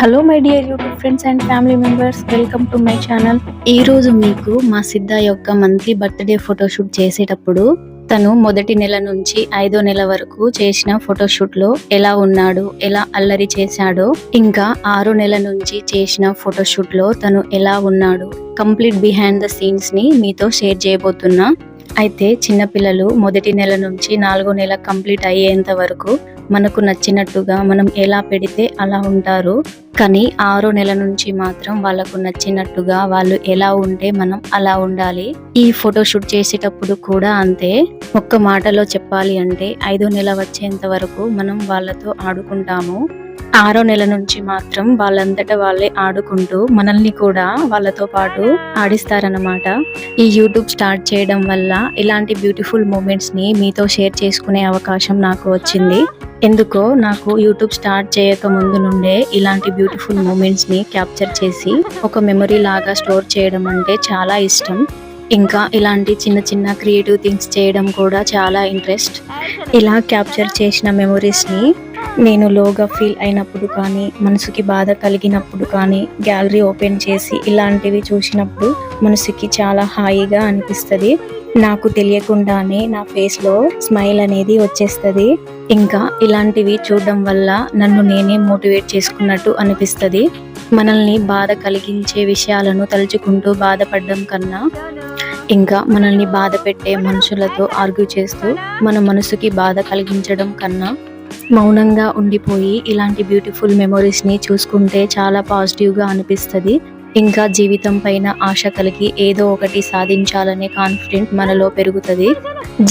Hello my dear YouTube friends and family members, welcome to my channel. ఈ రోజు మీకు మా సిద్ధ యొక్క మంత్లీ బర్త్డే ఫోటోషూట్ చేసేటప్పుడు తను మొదటి నెల నుంచి 5వ నెల వరకు చేసిన ఫోటోషూట్ లో ఎలా ఉన్నాడు, ఎలా అల్లరి చేశాడో, ఇంకా 6వ నెల నుంచి చేసిన ఫోటోషూట్ లో తను ఎలా ఉన్నాడు, కంప్లీట్ బిహైండ్ ద సీన్స్ ని మీతో షేర్ చేయబోతున్నా. అయితే చిన్నపిల్లలు మొదటి నెల నుంచి 4వ నెల కంప్లీట్ అయ్యేంత వరకు మనకు నచ్చినట్టుగా మనం ఎలా పెడితే అలా ఉంటారు. కానీ 6వ నెల నుంచి మాత్రం వాళ్ళకు నచ్చినట్టుగా వాళ్ళు ఎలా ఉంటే మనం అలా ఉండాలి. ఈ ఫోటోషూట్ చేసేటప్పుడు కూడా అంతే. ఒక్క మాటలో చెప్పాలి అంటే 5వ నెల వచ్చేంత వరకు మనం వాళ్ళతో ఆడుకుంటాము. 6వ నెల నుంచి మాత్రం వాళ్ళంతటా వాళ్ళే ఆడుకుంటూ మనల్ని కూడా వాళ్ళతో పాటు ఆడిస్తారన్నమాట. ఈ యూట్యూబ్ స్టార్ట్ చేయడం వల్ల ఇలాంటి బ్యూటిఫుల్ మూమెంట్స్ ని మీతో షేర్ చేసుకునే అవకాశం నాకు వచ్చింది. ఎందుకో నాకు యూట్యూబ్ స్టార్ట్ చేయక ముందు నుండే ఇలాంటి బ్యూటిఫుల్ మూమెంట్స్ ని క్యాప్చర్ చేసి ఒక మెమరీ లాగా స్టోర్ చేయడం అంటే చాలా ఇష్టం. ఇంకా ఇలాంటి చిన్న చిన్న క్రియేటివ్ థింగ్స్ చేయడం కూడా చాలా ఇంట్రెస్ట్. ఇలా క్యాప్చర్ చేసిన మెమరీస్ ని నేను లోగా ఫీల్ అయినప్పుడు కానీ, మనసుకి బాధ కలిగినప్పుడు కానీ గ్యాలరీ ఓపెన్ చేసి ఇలాంటివి చూసినప్పుడు మనసుకి చాలా హాయిగా అనిపిస్తుంది. నాకు తెలియకుండానే నా ఫేస్ లో స్మైల్ అనేది వచ్చేస్తుంది. ఇంకా ఇలాంటివి చూడడం వల్ల నన్ను నేనే మోటివేట్ చేసుకున్నట్టు అనిపిస్తుంది. మనల్ని బాధ కలిగించే విషయాలను తలుచుకుంటూ బాధపడడం కన్నా, ఇంకా మనల్ని బాధ పెట్టే మనుషులతో ఆర్గ్యూ చేస్తూ మన మనసుకి బాధ కలిగించడం కన్నా మౌనంగా ఉండిపోయి ఇలాంటి బ్యూటిఫుల్ మెమొరీస్ ని చూసుకుంటే చాలా పాజిటివ్ గా అనిపిస్తుంది. ఇంకా జీవితం పైన ఆశ కలిగి ఏదో ఒకటి సాధించాలనే కాన్ఫిడెంట్ మనలో పెరుగుతుంది.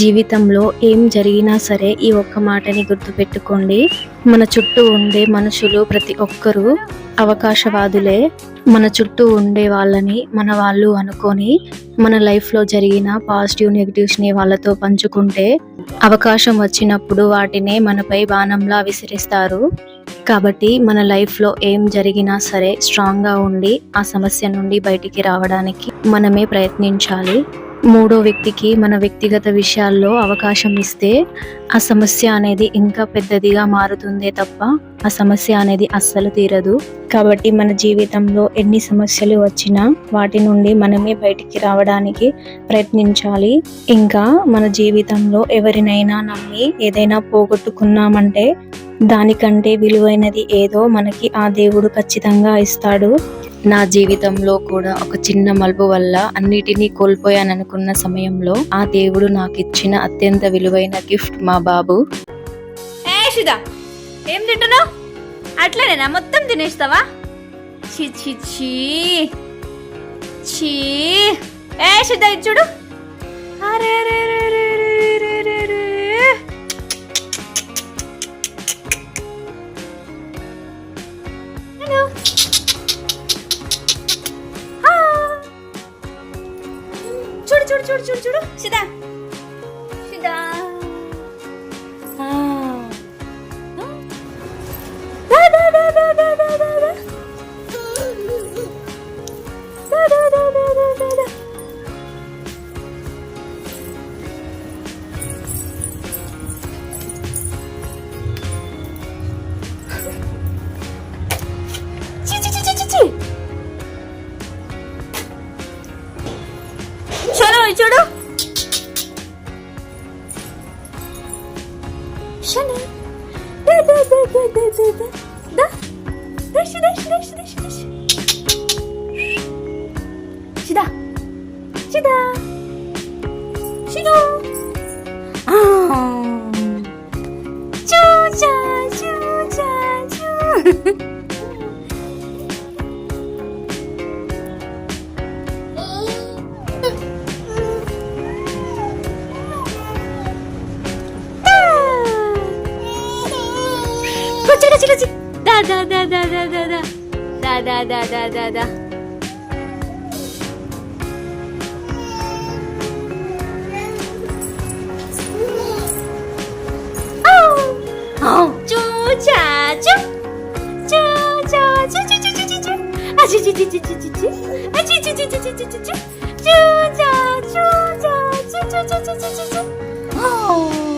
జీవితంలో ఏం జరిగినా సరే ఈ ఒక్క మాటని గుర్తుపెట్టుకోండి, మన చుట్టూ ఉండే మనుషులు ప్రతి ఒక్కరూ అవకాశవాదులే. మన చుట్టూ ఉండే వాళ్ళని మన వాళ్ళు అనుకొని మన లైఫ్లో జరిగిన పాజిటివ్ నెగిటివ్స్ ని వాళ్ళతో పంచుకుంటే అవకాశం వచ్చినప్పుడు వాటినే మనపై బాణంలా విసిరిస్తారు. కాబట్టి మన లైఫ్లో ఏం జరిగినా సరే స్ట్రాంగ్గా ఉండి ఆ సమస్య నుండి బయటికి రావడానికి మనమే ప్రయత్నించాలి. మూడో వ్యక్తికి మన వ్యక్తిగత విషయాల్లో అవకాశం ఇస్తే ఆ సమస్య అనేది ఇంకా పెద్దదిగా మారుతుందే తప్ప ఆ సమస్య అనేది అస్సలు తీరదు. కాబట్టి మన జీవితంలో ఎన్ని సమస్యలు వచ్చినా వాటి నుండి మనమే బయటికి రావడానికి ప్రయత్నించాలి. ఇంకా మన జీవితంలో ఎవరినైనా నమ్మి ఏదైనా పోగొట్టుకున్నామంటే దానికంటే విలువైనది ఏదో మనకి ఆ దేవుడు ఖచ్చితంగా ఇస్తాడు. నా జీవితంలో కూడా ఒక చిన్న మలుపు వల్ల అన్నిటినీ కోల్పోయాననుకున్న సమయంలో ఆ దేవుడు నాకు ఇచ్చిన అత్యంత విలువైన గిఫ్ట్ మా బాబు. ఏం తింటున్నావు? అట్లనేనా మొత్తం తినేస్తావా? ఛీ ఛీ ఛీ ఛీ. ఏ సిద్ధ ఇచ్చుడు. అరే రే రే రే రే రే రే. చూడు చూడు చూడు చూడు చూడు సిద్ధ సిద్ధ. చూడు శని da da da da da da da da da da da da da. Oh, chu cha chu chu cha chu chu chu chu chu chu. Ah chu chu chu chu chu chu. Ah chu chu chu chu chu chu chu. Chu cha chu cha chu chu chu chu chu chu. Oh.